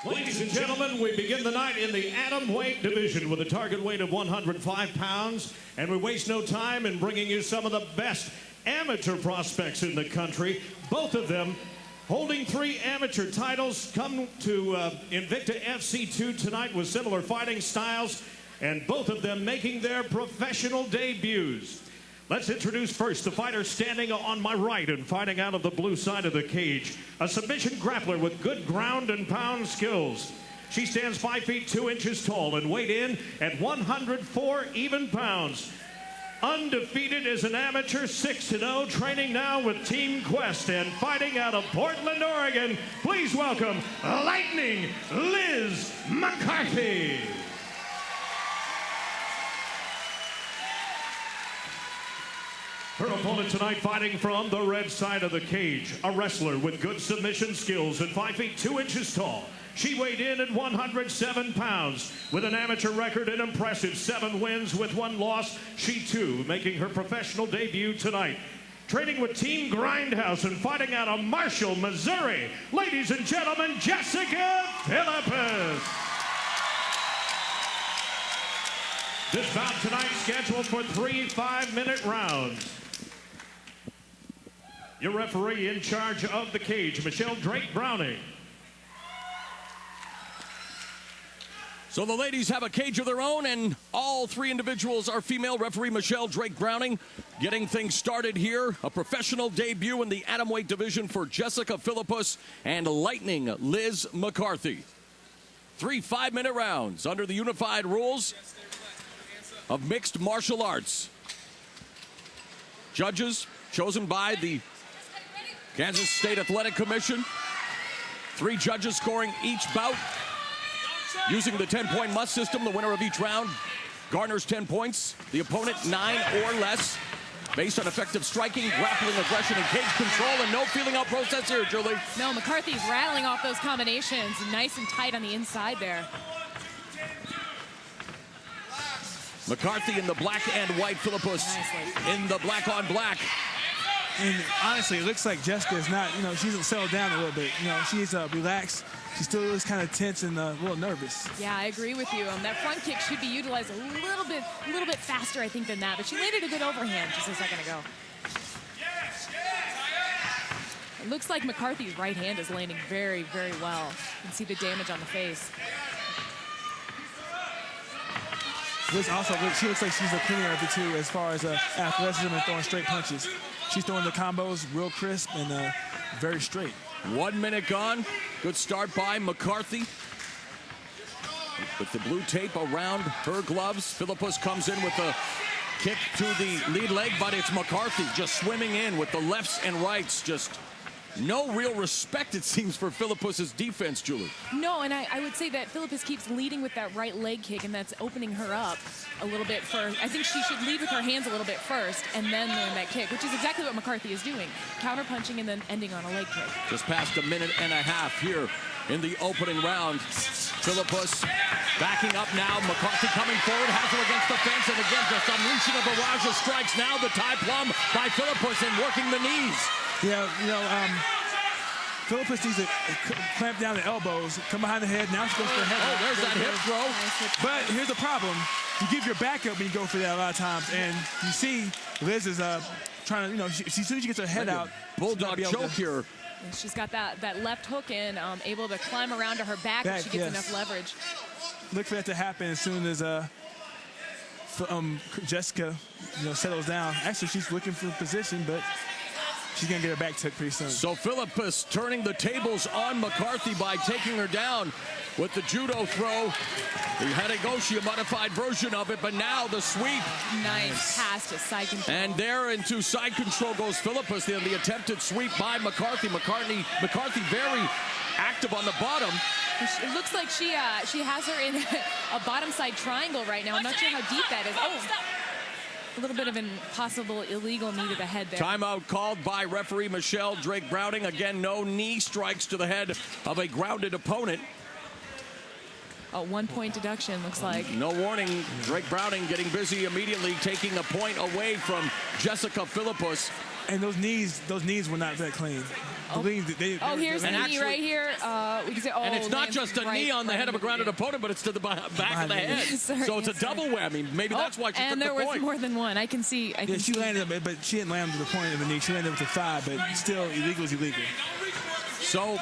Ladies and gentlemen, we begin the night in the atom weight division with a target weight of 105 pounds, and we waste no time in bringing you some of the best amateur prospects in the country. Both of them holding 3 amateur titles, come to Invicta FC2 tonight with similar fighting styles, and both of them making their professional debuts. Let's introduce first the fighter standing on my right and fighting out of the blue side of the cage. A submission grappler with good ground and pound skills. She stands 5 feet 2 inches tall and weighed in at 104 even pounds. Undefeated as an amateur, 6-0, training now with Team Quest and fighting out of Portland, Oregon. Please welcome Lightning LizMcCarthy. Her opponent tonight fighting from the red side of the cage, a wrestler with good submission skills and 5 feet 2 inches tall. She weighed in at 107 pounds with an amateur record, an impressive 7 wins with 1 loss. She too making her professional debut tonight. Training with Team Grindhouse and fighting out of Marshall, Missouri. Ladies and gentlemen, JessicaPhillipus. This bout tonight scheduled for 3 5-minute rounds. Your referee in charge of the cage, Michelle Drake Browning. So the ladies have a cage of their own, and all 3 individuals are female. Referee Michelle Drake Browning getting things started here. A professional debut in the atomweight division for JessicaPhillipus and Lightning LizMcCarthy. 3 5-minute rounds under the unified rules of mixed martial arts. Judges chosen by the Kansas State Athletic Commission. 3 judges scoring each bout. Using the 10-point must system, the winner of each round garners 10 points. The opponent 9 or less. Based on effective striking, grappling, aggression, and cage control, and no feeling out process here, Julie. No, McCarthy's rattling off those combinations. Nice and tight on the inside there. McCarthy in the black and white, Phillipus in the black on black. And honestly, it looks like Jessica is not, she hasn't settled down a little bit. She's relaxed. She still is kind of tense and a little nervous. Yeah, I agree with you. That front kick should be utilized a little bit faster, I think, than that. But she landed a good overhand just a second ago. It looks like McCarthy's right hand is landing very, very well. You can see the damage on the face. Liz also she looks like she's the cleaner of the two as far as athleticism and throwing straight punches. She's throwing the combos real crisp and very straight. 1 minute gone. Good start by McCarthy. With the blue tape around her gloves, Phillipus comes in with a kick to the lead leg, but it's McCarthy just swimming in with the lefts and rights. Just no real respect, it seems, for Philippus's defense, Julie. No, and I would say that Phillipus keeps leading with that right leg kick, and that's opening her up a little bit for, I think she should lead with her hands a little bit first and then land that kick, which is exactly what McCarthy is doing. Counter-punching and then ending on a leg kick. Just past a minute and a half here in the opening round. Phillipus backing up now. McCarthy coming forward, has her against the fence, and again, just unleashing a barrage of strikes. Now the tie plumb by Phillipus and working the knees. Yeah, Phillipus needs to clamp down the elbows, come behind the head. Now she goes for the head. Oh, there's that hip throw. But here's the problem. You give your back up when you go for that a lot of times. And you see Liz is trying to, as soon as she gets her head out. Bulldog choke here. And she's got that left hook in, able to climb around to her back if she gets enough leverage. Look for that to happen as soon as Jessica settles down. Actually, she's looking for position, but she's going to get her back took pretty soon. So Phillipus turning the tables on McCarthy by taking her down with the judo throw. The Hadegoshi, a modified version of it, but now the sweep. Nice pass to side control. And there into side control goes Phillipus. Then the attempted sweep by McCarthy. McCarthy very active on the bottom. It looks like she has her in a bottom side triangle right now. I'm not sure how deep that is. Oh. A little bit of an possible illegal knee to the head there. Timeout called by referee Michelle Drake Browning. Again, no knee strikes to the head of a grounded opponent. A 1-point deduction, looks like. No warning. Drake Browning getting busy immediately, taking a point away from JessicaPhillipus. And those knees were not that clean. believe that they. Oh, here's the knee right here. We can say, and it's not just a knee on the head of a grounded opponent, but it's to the back of the head. Sorry, so it's a double whammy. Maybe that's why she took the point. And there was more than one. I can see. She landed, but she didn't land with the point of the knee. She landed with the thigh, but still, illegal is illegal. So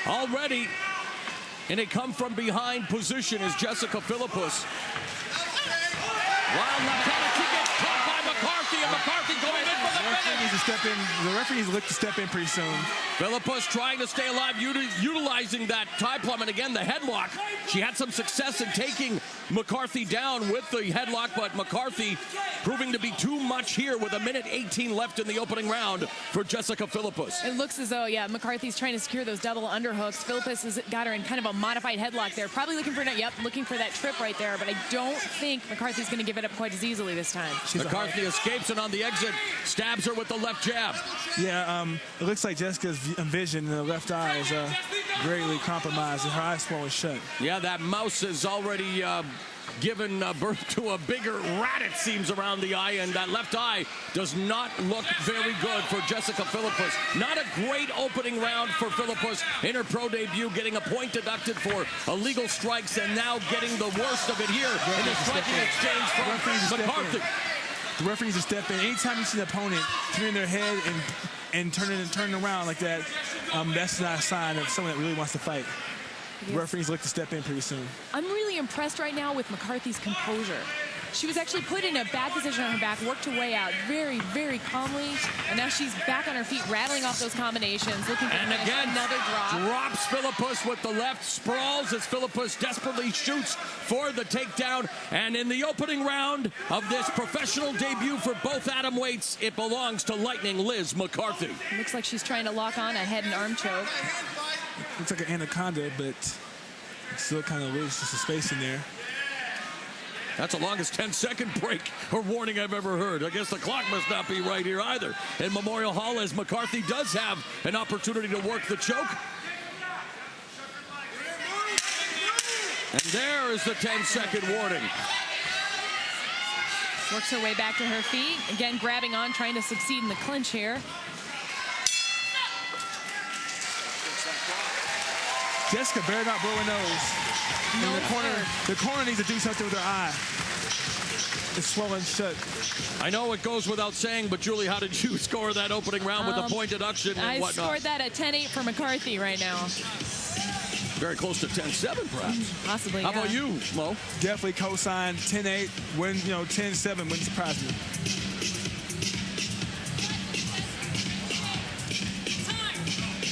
already in a come-from-behind position is JessicaPhillipus. Wow, she gets caught by McCarthy, and McCarthy going in for the finish. Needs to step in. The referee needs to look to step in pretty soon. Phillipus trying to stay alive, utilizing that tie plum, and again the headlock. She had some success in taking McCarthy down with the headlock, but McCarthy proving to be too much here with 1:18 left in the opening round for JessicaPhillipus. It looks as though, yeah, McCarthy's trying to secure those double underhooks. Phillipus has got her in kind of a modified headlock there. Probably looking for that trip right there, but I don't think McCarthy's going to give it up quite as easily this time. McCarthy escapes, and on the exit, stabs her with the left jab. Yeah, it looks like Jessica's vision in the left eye is greatly compromised, and her eyes swollen shut. Yeah, that mouse has already given birth to a bigger rat, it seems, around the eye, and that left eye does not look very good for JessicaPhillipus. Not a great opening round for Phillipus in her pro debut, getting a point deducted for illegal strikes, and now getting the worst of it here in the striking exchange from McCarthy. The referee needs to step in. Anytime you see the opponent turning their head and turning around like that, that's not a sign of someone that really wants to fight. The referees look to step in pretty soon. I'm really impressed right now with McCarthy's composure. She was actually put in a bad position on her back, worked her way out very, very calmly, and now she's back on her feet, rattling off those combinations, looking for another drop. Drops Phillipus with the left, sprawls as Phillipus desperately shoots for the takedown. And in the opening round of this professional debut for both atom weights, it belongs to Lightning LizMcCarthy. Looks like she's trying to lock on a head and arm choke. Looks like an anaconda, but it's still kind of loose. Just a space in there. That's the longest 10-second break or warning I've ever heard. I guess the clock must not be right here either. In Memorial Hall, as McCarthy does have an opportunity to work the choke. And there is the 10-second warning. Works her way back to her feet. Again, grabbing on, trying to succeed in the clinch here. Jessica better not blow her nose. The corner needs to do something with her eye. It's swollen shut. I know it goes without saying, but Julie, how did you score that opening round with a point deduction and whatnot? I scored that at 10-8 for McCarthy right now. Very close to 10-7, perhaps. Possibly, How about you, Mo? Definitely co-signed 10-8. When 10-7 wouldn't surprise me.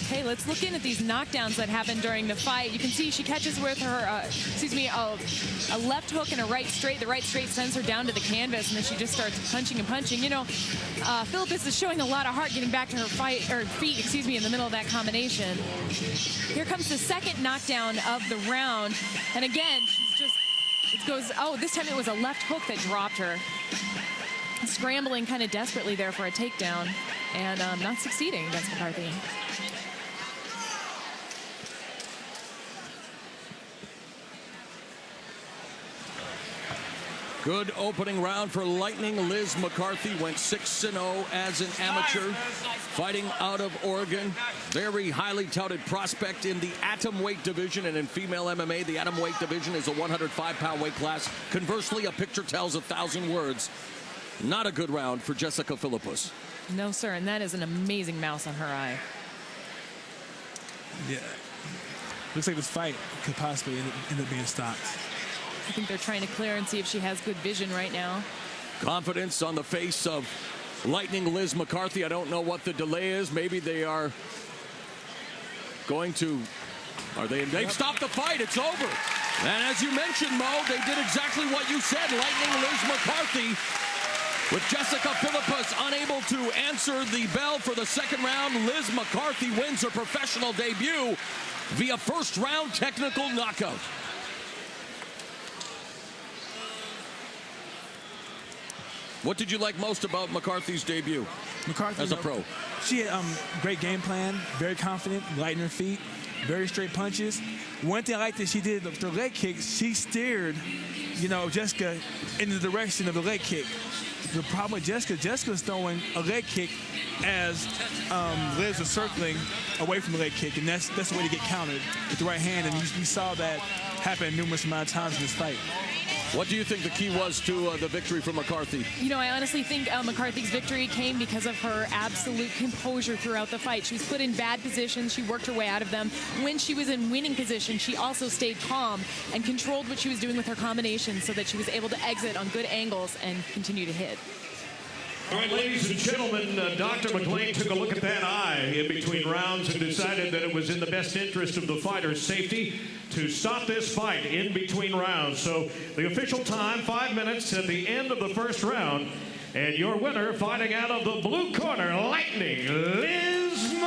Okay, let's look in at these knockdowns that happened during the fight. You can see she catches with her, a left hook and a right straight. The right straight sends her down to the canvas, and then she just starts punching and punching. You know, Phillipus is showing a lot of heart getting back to her feet, in the middle of that combination. Here comes the second knockdown of the round, and again, this time it was a left hook that dropped her. Scrambling kind of desperately there for a takedown, and not succeeding against McCarthy. Good opening round for Lightning LizMcCarthy. Went 6-0 as an amateur, fighting out of Oregon. Very highly touted prospect in the atom weight division, and in female MMA, the atom weight division is a 105-pound weight class. Conversely, a picture tells 1,000 words. Not a good round for JessicaPhillipus. No, sir, and that is an amazing mouse on her eye. Yeah. Looks like this fight could possibly end up being stopped. I think they're trying to clear and see if she has good vision right now. Confidence on the face of Lightning LizMcCarthy. I don't know what the delay is. Maybe they are going to... They've stopped the fight. It's over. And as you mentioned, Mo, they did exactly what you said. Lightning LizMcCarthy, with JessicaPhillipus unable to answer the bell for the second round, LizMcCarthy wins her professional debut via first-round technical knockout. What did you like most about McCarthy's debut as a pro? She had great game plan, very confident, light in her feet, very straight punches. One thing I liked that she did with the leg kicks, she steered, Jessica in the direction of the leg kick. the problem with Jessica's throwing a leg kick as Liz was circling away from the leg kick, and that's the way to get countered with the right hand, and we saw that happen numerous amount of times in this fight. What do you think the key was to the victory for McCarthy? You know, I honestly think McCarthy's victory came because of her absolute composure throughout the fight. She was put in bad positions. She worked her way out of them. When she was in winning position, she also stayed calm and controlled what she was doing with her combinations so that she was able to exit on good angles and continue to hit. All right, ladies and gentlemen, Dr. McLean took a look at that eye in between rounds and decided that it was in the best interest of the fighter's safety to stop this fight in between rounds. So the official time, 5 minutes at the end of the first round. And your winner, fighting out of the blue corner, Lightning, LizMcCarthy.